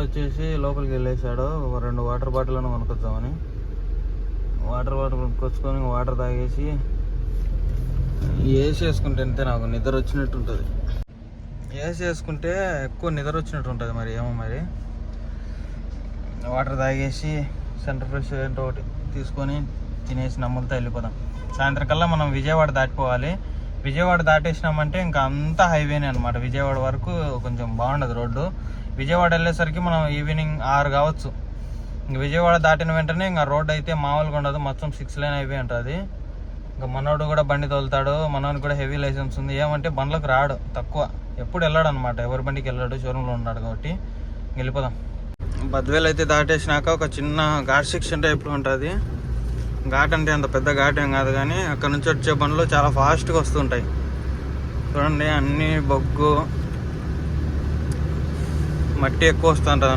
వచ్చేసి లోపలికి వెళ్ళేసాడు. ఒక 2 వాటర్ బాటిల్ కొనుక్కొద్దామని. వాటర్ బాటిల్ కొనుక్కొచ్చుకొని వాటర్ తాగేసి ఏసీ వేసుకుంటే అంతే నాకు నిద్ర వచ్చినట్టు ఉంటుంది. ఏసీ వేసుకుంటే ఎక్కువ నిద్ర వచ్చినట్టు ఉంటుంది. మరి ఏమో మరి వాటర్ తాగేసి సెంటర్ ఫ్రెష్ ఏంటో ఒకటి తీసుకొని తినేసి నమ్ములతో వెళ్ళిపోదాం. సాయంత్రం కల్లా మనం విజయవాడ దాటిపోవాలి. విజయవాడ దాటేసినామంటే ఇంకా అంతా హైవేనే అనమాట. విజయవాడ వరకు కొంచెం బాగుండదు రోడ్డు. విజయవాడ వెళ్ళేసరికి మనం ఈవినింగ్ 6 కావచ్చు. ఇంక విజయవాడ దాటిన వెంటనే ఇంకా రోడ్డు అయితే మామూలుగా ఉండదు. మొత్తం 6 లేన్ హైవే ఉంటుంది. ఇంకా మనోడు కూడా బండి తోలుతాడు. మనోడికి కూడా హెవీ లైసెన్స్ ఉంది. ఏమంటే బండ్లకు రాడు, తక్కువ, ఎప్పుడు వెళ్ళాడు అనమాట. ఎవరి బండికి వెళ్ళాడు, షోరూంలో ఉన్నాడు కాబట్టి. వెళ్ళిపోదాం. బద్వేలు అయితే దాటేసినాక ఒక చిన్న ఘాట్ సెక్షన్ టైప్లో ఉంటుంది. ఘాట్ అంటే అంత పెద్ద ఘాట్ ఏం కాదు, కానీ అక్కడ నుంచి వచ్చే బండ్లు చాలా ఫాస్ట్గా వస్తుంటాయి. చూడండి, అన్నీ బొగ్గు మట్టి ఎక్కువ వస్తుంటుంది.